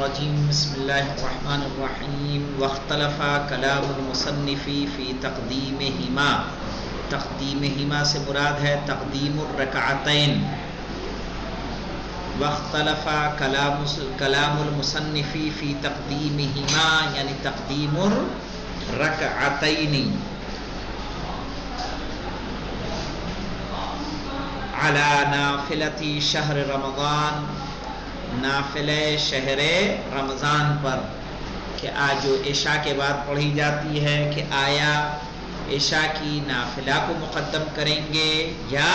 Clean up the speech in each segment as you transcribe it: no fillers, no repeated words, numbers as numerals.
الرجیم بسم اللہ الرحمن الرحیم واختلف کلام المصنف فی تقدیمہما. تقدیمہما سے مراد ہے تقدیم الرکعتین. واختلف کلام المصنف فی تقدیمہما یعنی تقدیم الرکعتین علی نافلۃ شہر رمضان، نافلہ شہر رمضان پر، کہ آج جو عشاء کے بعد پڑھی جاتی ہے کہ آیا عشاء کی نافلہ کو مقدم کریں گے یا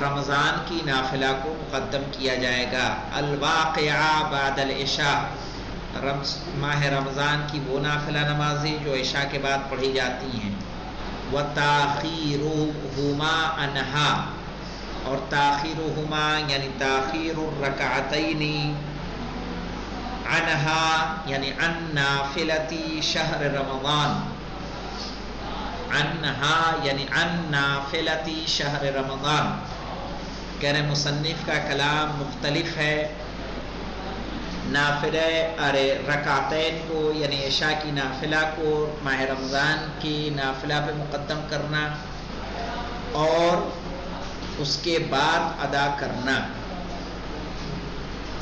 رمضان کی نافلہ کو مقدم کیا جائے گا. الواقعہ بعد العشاء، ماہ رمضان کی وہ نافلہ نمازیں جو عشاء کے بعد پڑھی جاتی ہیں. وتاخیرہما عنہا، اور تاخیرہما یعنی تاخیر الرکعتین عنہا یعنی عن نافلۃ شہر رمضان، عنہا یعنی عن نافلۃ شہر رمضان. کہہ رہے مصنف کا کلام مختلف ہے. نافلہ رکعتین کو یعنی عشاء کی نافلہ کو ماہ رمضان کی نافلہ پہ مقدم کرنا اور اس کے بعد ادا کرنا.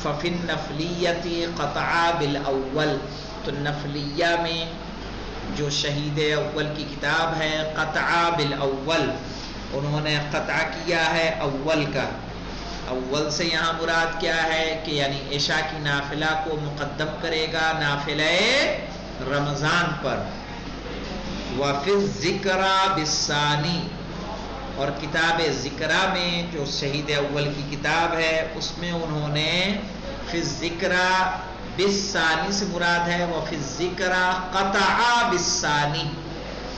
ففی النفلیۃ قطع بالاول، تو نفلیہ میں جو شہید اول کی کتاب ہے قطع بالاول، انہوں نے قطع کیا ہے اول کا. اول سے یہاں مراد کیا ہے کہ یعنی عشاء کی نافلہ کو مقدم کرے گا نافلہ رمضان پر. وفی الذکر بالثانی، اور کتاب ذکرہ میں جو شہید اول کی کتاب ہے اس میں انہوں نے فی الذکرہ بالثانی سے مراد ہے وفی الذکرہ قطع بالثانی.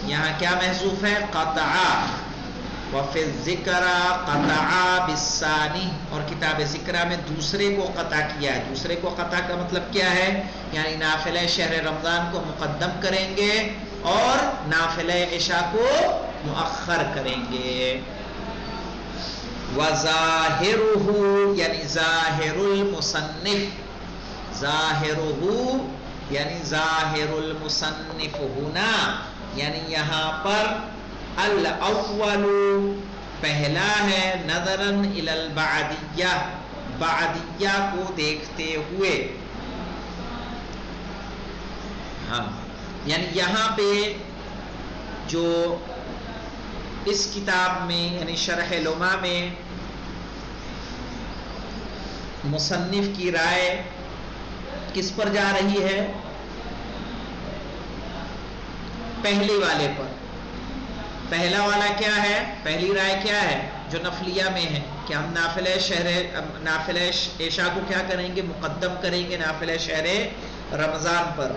یہاں کیا محذوف ہے؟ قطع. وفی الذکرہ قطع بالثانی، اور کتاب ذکرہ میں دوسرے کو قطع کیا ہے. دوسرے کو قطع کا مطلب کیا ہے؟ یعنی نافلہ شہر رمضان کو مقدم کریں گے اور نافلہ عشاء کو مؤخر کریں گے. وظاہرہ یعنی ظاہر المصنف، ظاہرہ یعنی ظاہر المصنف ہونا یعنی یہاں پر الاول پہلا ہے، نظراً الی البعدیہ، بعدیہ کو دیکھتے ہوئے. ہاں یعنی یہاں پہ جو اس کتاب میں یعنی شرح لمع میں مصنف کی رائے کس پر جا رہی ہے؟ پہلے والے پر. پہلا والا کیا ہے؟ پہلی رائے کیا ہے جو نفلیہ میں ہے کہ ہم نافلہ عشاء کو کیا کریں گے؟ مقدم کریں گے نافلہ شہر رمضان پر.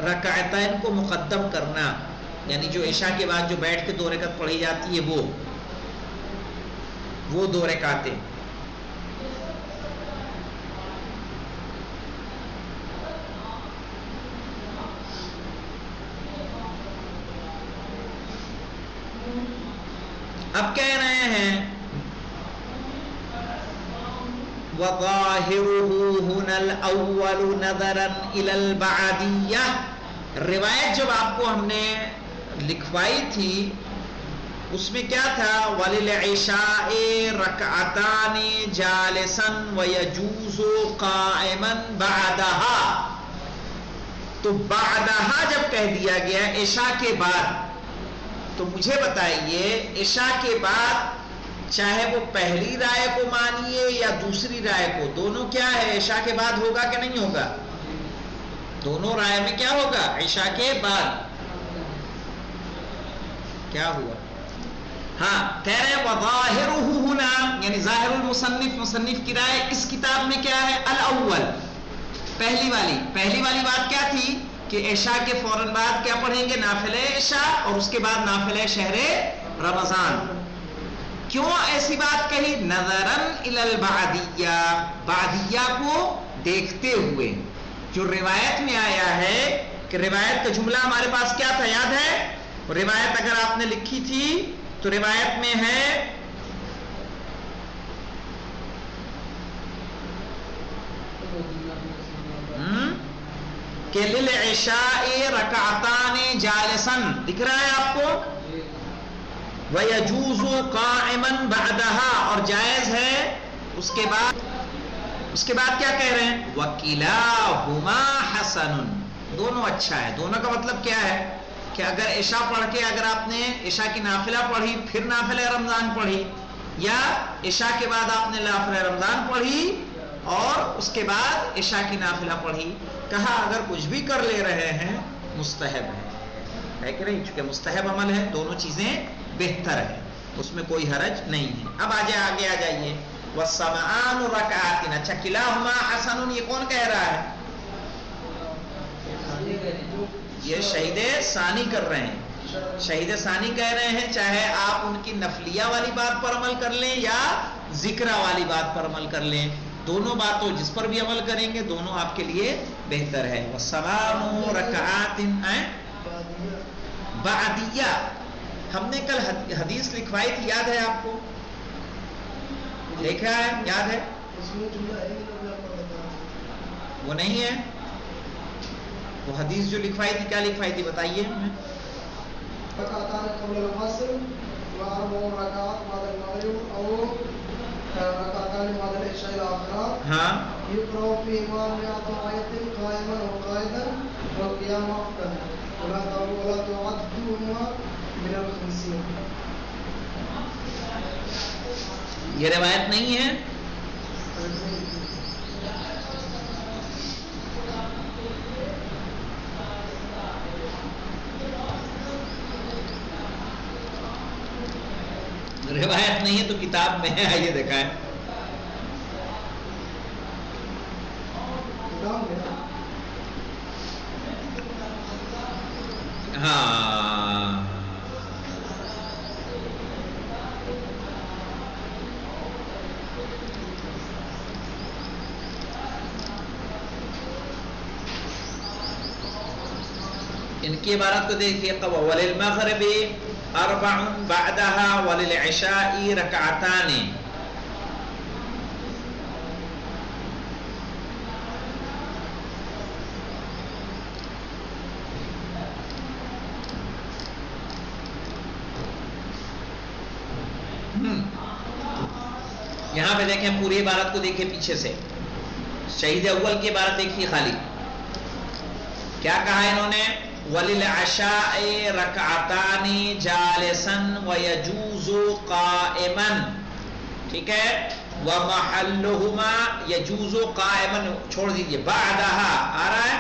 رکعتین کو مقدم کرنا یعنی جو عشاء کے بعد جو بیٹھ کے 2 رکعت پڑھی جاتی ہے وہ 2 رکعتیں. اب کہہ رہے ہیں وَظَاهِرُهُ هُنَا الْأَوَّلُ نَظَرًا إِلَى الْبَعْدِيَّةِ. روایت جب آپ کو ہم نے لکھوائی تھی اس میں کیا تھا؟ وَلِلْعِشَاءِ رَكْعَتَانِ جَالِسًا وَيَجُوزُ قَائِمًا بَعْدَهَا. تو بعدہا جب کہہ دیا گیا عشاء کے بعد، تو مجھے بتائیے عشاء کے بعد چاہے وہ پہلی رائے کو مانیے یا دوسری رائے کو، دونوں کیا ہے؟ عشاء کے بعد ہوگا کہ نہیں ہوگا؟ دونوں رائے میں کیا ہوگا؟ عشاء کے بعد. کیا ہوا؟ ہاں کہہ رہے ہیں وظاہرہ ہونا یعنی ظاہر المصنف، مصنف کی رائے اس کتاب میں کیا ہے؟ الاول، پہلی والی بات کیا تھی کہ عشاء کے فوراً بعد کیا پڑھیں گے؟ نافلہ عشاء، اور اس کے بعد نافلہ شہر رمضان. کیوں ایسی بات کہی؟ نظراً الی البعدیہ، بعدیہ کو دیکھتے ہوئے. جو روایت میں آیا ہے کہ روایت کا جملہ ہمارے پاس کیا تھا یاد ہے؟ روایت اگر آپ نے لکھی تھی تو روایت میں ہے کہ للعشاء رکعتان جالسن دکھ رہا ہے آپ کو، وَيَجُوزُ قَائِمًا بَعْدَهَا، اور جائز ہے اس کے بعد کیا کہہ رہے ہیں؟ وَكِلَاهُمَا حَسَنٌ، دونوں اچھا ہے۔ دونوں کا مطلب کیا ہے کہ اگر عشاء پڑھ کے اگر آپ نے عشاء کی نافلہ پڑھی پھر نافلہ رمضان پڑھی، یا عشاء کے بعد آپ نے نافلہ رمضان پڑھی اور اس کے بعد عشاء کی نافلہ پڑھی، کہا اگر کچھ بھی کر لے رہے ہیں مستحب ہے کہ نہیں؟ چونکہ مستحب عمل ہے، دونوں چیزیں بہتر ہے، اس میں کوئی حرج نہیں ہے۔ اب آگے آ جائیے، وَالسَّمْعَانُ رَكَعَاتٍ، اچھا کِلَاهُمَا حَسَنٌ یہ کون کہہ رہا ہے؟ یہ شہید ثانی کر رہے ہیں، شہید ثانی کہہ رہے ہیں، چاہے آپ ان کی نفلیہ والی بات پر عمل کر لیں یا ذکرہ والی بات پر عمل کر لیں، دونوں باتوں جس پر بھی عمل کریں گے دونوں آپ کے لیے بہتر ہے۔ وَالسَّمْعَانُ رَكَعَاتٍ بعدیہ، ہم نے کل حدیث لکھوائی تھی، یاد ہے آپ کو؟ دیکھا ہے، یاد ہے؟ وہ نہیں ہے، وہ حدیث جو لکھوائی تھی کیا لکھوائی تھی بتائیے ہمیں۔ رکعتان قبل العصر واربع رکعات بعد المغرب او رکعتان بعد العشاء الاخرى، ہاں، يقرأ فيهما 100 آية قائما وقاعدا والقيام افضل ولا تعدهما من الخمسين۔ یہ روایت نہیں ہے، روایت نہیں ہے تو کتاب میں ہے، آئیے دکھائیں۔ ہاں ان کی عبارت کو دیکھیے، وَلِلْمَغْرِبِ أَرْبَعٌ بَعْدَهَا وَلِلْعِشَاءِ رَكَعَتَانِ، یہاں پہ دیکھیں پوری عبارت کو دیکھیں پیچھے سے، شہید اول کی عبارت دیکھیے خالی، کیا کہا انہوں نے؟ وَلِلْعَشَاءِ رَكْعَتَانِ جَالِسًا وَيَجُوزُ قَائِمًا، ٹھیک ہے، وَمَحَلُّهُمَا يَجُوزُ قَائِمًا چھوڑ دیجئے، بَعْدَهَا آ رہا ہے،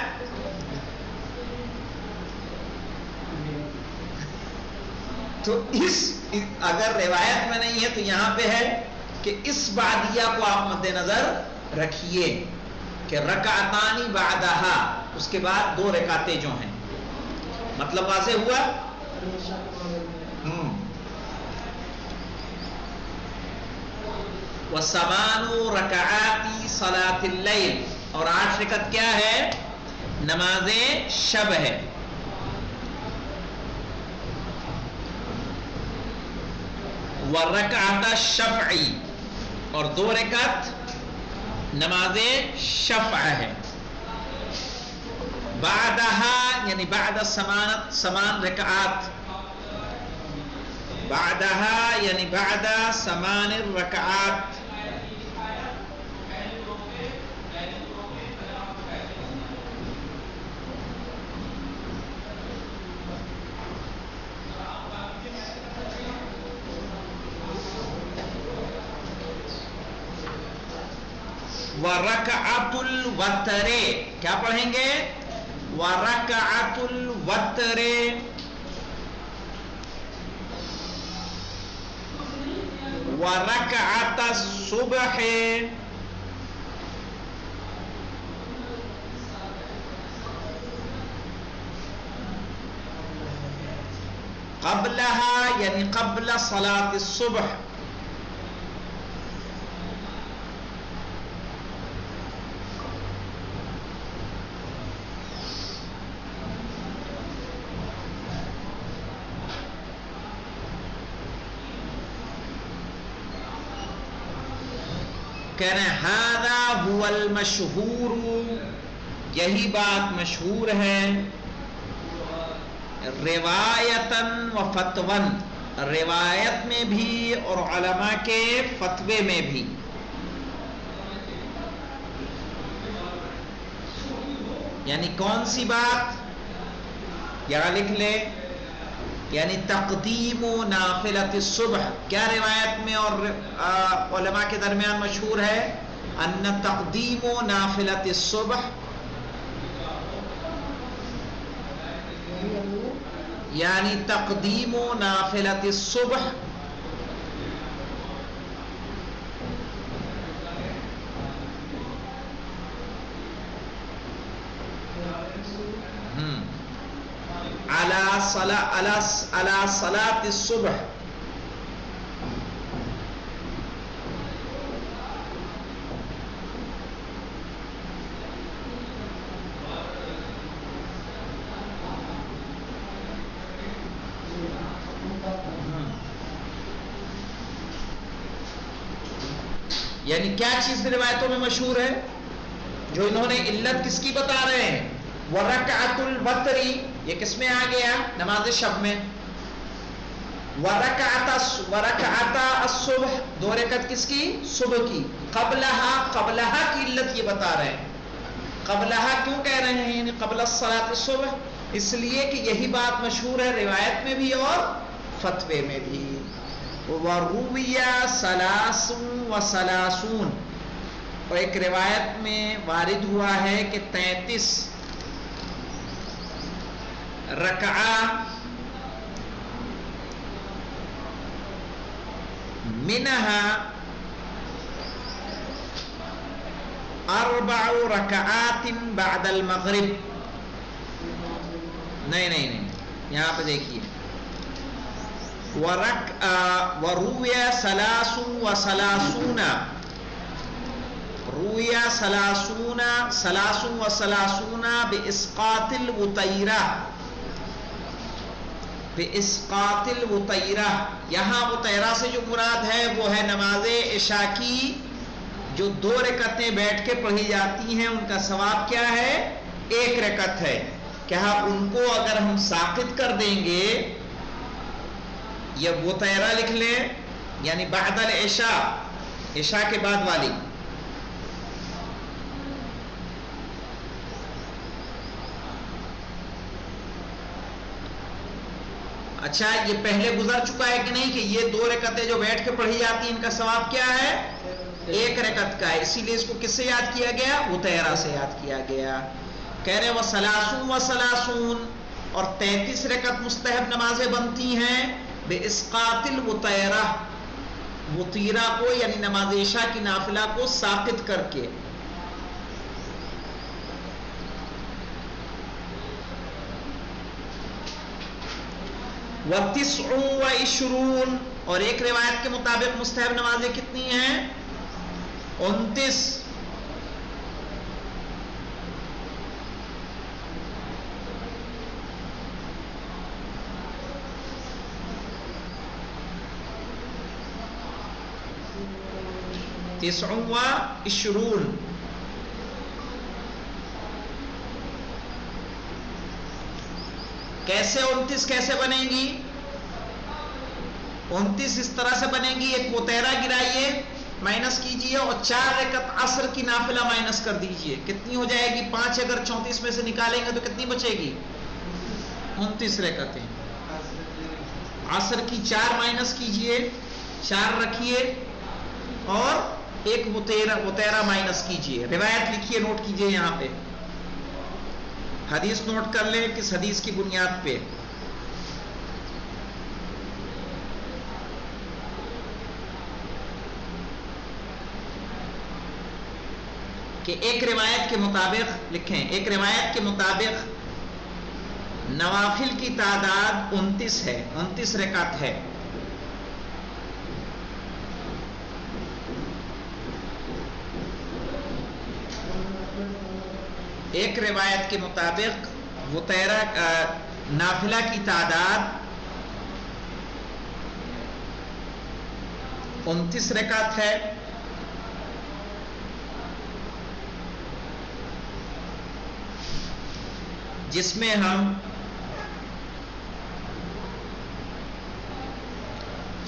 تو اگر روایت میں نہیں ہے تو یہاں پہ ہے کہ اس بعدیہ کو آپ مد نظر رکھیے کہ رکعتانی بعدہا، اس کے بعد 2 رکعتیں جو ہیں، مطلب واضح ہوا؟ وَثَمَانُ رَكَعَاتِ صَلَاةِ اللَّيْلِ، اور 8 رکعت کیا ہے؟ نماز شب ہے۔ وَرَكَعَةَ الشَّفْعِ، اور 2 رکعت نماز شفع ہے۔ بعدها یعنی بعد سمان رکعات، بعدها یعنی بعد سمان الرکعات، وَرَكَعَةُ الْوَتْرِ، کیا پڑھیں گے؟ وَرَكَعَةُ الْوَتْرِ، وَرَكَعَةَ الصُّبْحِ، قبلها یعنی قبل صلاة الصبح، کہہ رہے ہیں ھذا ھو المشہور، یہی بات مشہور ہے، روایتاً و فتواً، روایت میں بھی اور علماء کے فتوے میں بھی. یعنی کون سی بات؟ یہاں لکھ لے، یعنی تقدیم نافلۃ الصبح. کیا روایت میں اور علماء کے درمیان مشہور ہے؟ ان تقدیم نافلۃ الصبح، یعنی تقدیم نافلۃ الصبح علی صلاۃ الصبح، یعنی کیا چیز روایتوں میں مشہور ہے جو انہوں نے علت کس کی بتا رہے ہیں؟ وَرَكْعَةُ الْوَتْرِ، یہ کس میں آ گیا؟ نماز شب میں. وَرَكْعَةَ الصُّبح، 2 رکعت کس کی؟ صبح کی. قبلہا کی علت یہ بتا رہے ہیں. قبلہا کیوں کہہ رہے ہیں؟ یعنی قبل الصلاۃ الصبح، اس لیے کہ یہی بات مشہور ہے روایت میں بھی اور فتوے میں بھی. وَرُوِيَ 33 اور ایک روایت میں وارد ہوا ہے کہ 33 رکعہ منہا 4 رکعات بعد المغرب. نہیں یہاں پہ دیکھیے، وروی 33 بإسقاط الوتیرہ. یہاں وتیرہ سے جو مراد ہے وہ ہے نماز عشاء کی جو 2 رکعتیں بیٹھ کے پڑھی جاتی ہیں، ان کا ثواب کیا ہے؟ 1 رکعت ہے. کیا ان کو اگر ہم ساقط کر دیں گے، یہ وتیرہ لکھ لیں، یعنی بعد العشاء، عشاء کے بعد والی. اچھا یہ پہلے گزر چکا ہے کہ نہیں کہ یہ 2 رکعتیں جو بیٹھ کے پڑھی جاتی ہیں ان کا ثواب کیا ہے؟ 1 رکعت کا ہے. اسی لیے اس کو کس سے یاد کیا گیا؟ وتیرہ سے یاد کیا گیا. کہہ رہے وَثَلَاثٌ اور 33 رکعت مستحب نمازیں بنتی ہیں بِإِسْقَاطِ الْوُتَيْرَةِ، وتیرہ کو یعنی نماز عشاء کی نافلہ کو ساقط کر کے. و29 اور ایک روایت کے مطابق مستحب نمازیں کتنی ہیں؟ 29. کیسے 29 کیسے بنے گی؟ 29 اس طرح سے بنے گی، ایک وتیرہ گرائیے، مائنس کیجئے اور 4 رکعت عصر کی نافلہ مائنس کر دیجئے. کتنی ہو جائے گی؟ 5 اگر 34 میں سے نکالیں گے تو کتنی بچے گی؟ 29 رکعتیں. عصر کی 4 مائنس کیجئے، 4 رکھیے اور ایک وتیرہ مائنس کیجئے. روایت لکھیے، نوٹ کیجئے یہاں پہ، حدیث نوٹ کر لیں کس حدیث کی بنیاد پہ. کہ ایک روایت کے مطابق لکھیں، ایک روایت کے مطابق نوافل کی تعداد 29 ہے، 29 رکعت ہے. ایک روایت کے مطابق وتیرہ نافلہ کی تعداد 29 رکعت ہے. جس میں ہم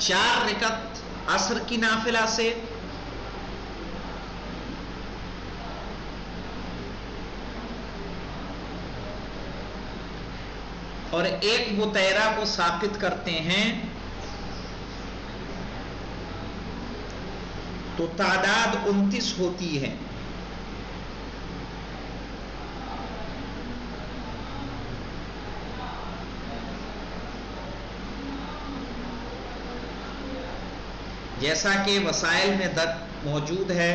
4 رکعت عصر کی نافلہ سے اور 1 متیرہ کو ساقط کرتے ہیں تو تعداد 29 ہوتی ہے. جیسا کہ وسائل میں موجود ہے.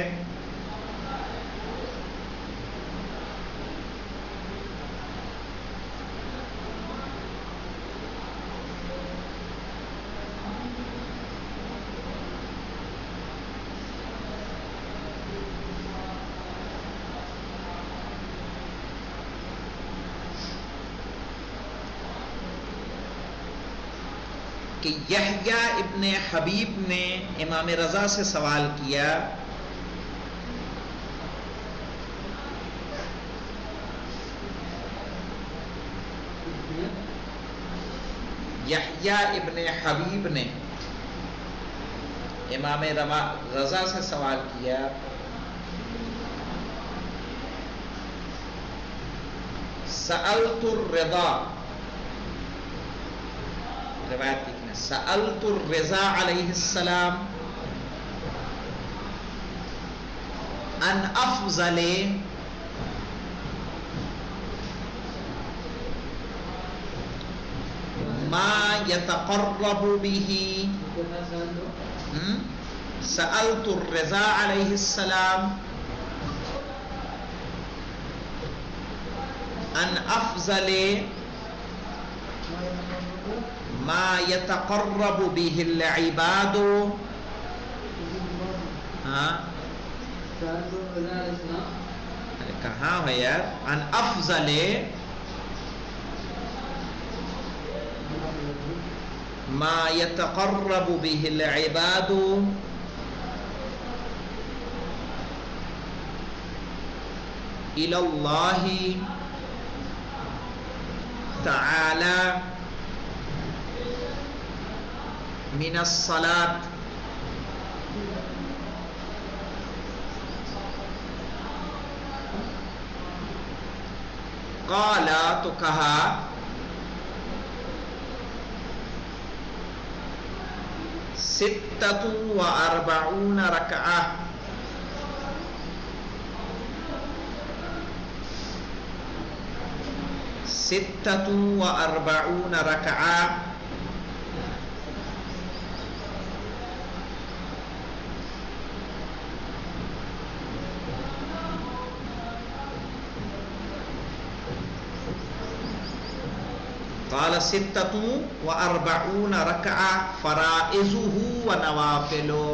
کہ یحییٰ ابن حبیب نے امام رضا سے سوال کیا یحییٰ ابن حبیب نے امام رضا سے سوال کیا سألت الرضا، روایت لکھنا سألت الرضا علیہ السلام ان افضل ما يتقرب به سألت الرضا علیہ السلام ان افضل ما يتقرب به العباد. کہاں ہے یار؟ ان افضل ما يتقرب به العباد الى الله تعالى من الصلاة. قال تو کہا ستة وأربعون رکعہ، ستة وأربعون رکعہ. قال 46 رکعہ فرائضہ و نوافلہ.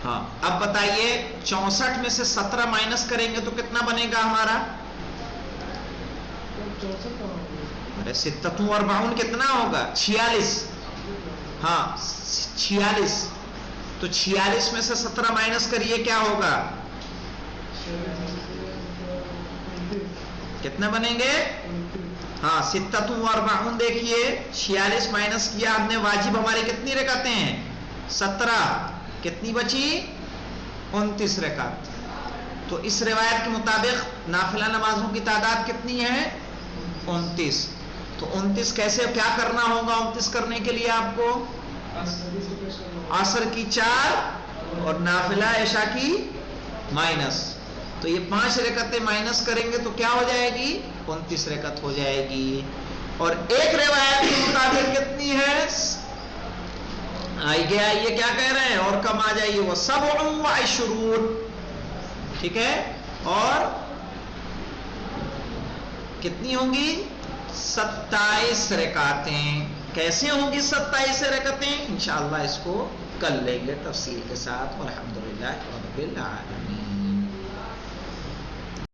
ہاں اب بتائیے 64 میں سے 17 مائنس کریں گے تو کتنا بنے گا ہمارا؟ ارے 46 اور 42 کتنا ہوگا؟ 46. ہاں 46. تو 46 میں سے 17 مائنس کریے کیا ہوگا؟ کتنے بنیں گے؟ ہاں 46 اور 42 دیکھیے 46 مائنس کیا ہم نے، واجب ہماری کتنی رکعتیں ہیں؟ 17. کتنی بچی؟ 29 رکعت. تو اس روایت کے مطابق نافلہ نمازوں کی تعداد کتنی ہے؟ 29. تو 29 کیسے کیا کرنا ہوگا؟ 29 کرنے کے لیے آپ کو عصر کی 4 اور نافلہ عشاء کی مائنس. تو یہ 5 رکعتیں مائنس کریں گے تو کیا ہو جائے گی؟ 29 رکعت ہو جائے گی. اور ایک روایت کے مطابق کتنی ہے؟ آئیے کیا کہہ رہے ہیں؟ اور کم آ جائیے وہ 27. ٹھیک ہے. اور کتنی ہوں گی؟ 27 رکعتیں. کیسے ہوں گی 27 رکعتیں؟ انشاءاللہ اس کو کل لیں گے تفصیل کے ساتھ. والحمدللہ رب العالمین.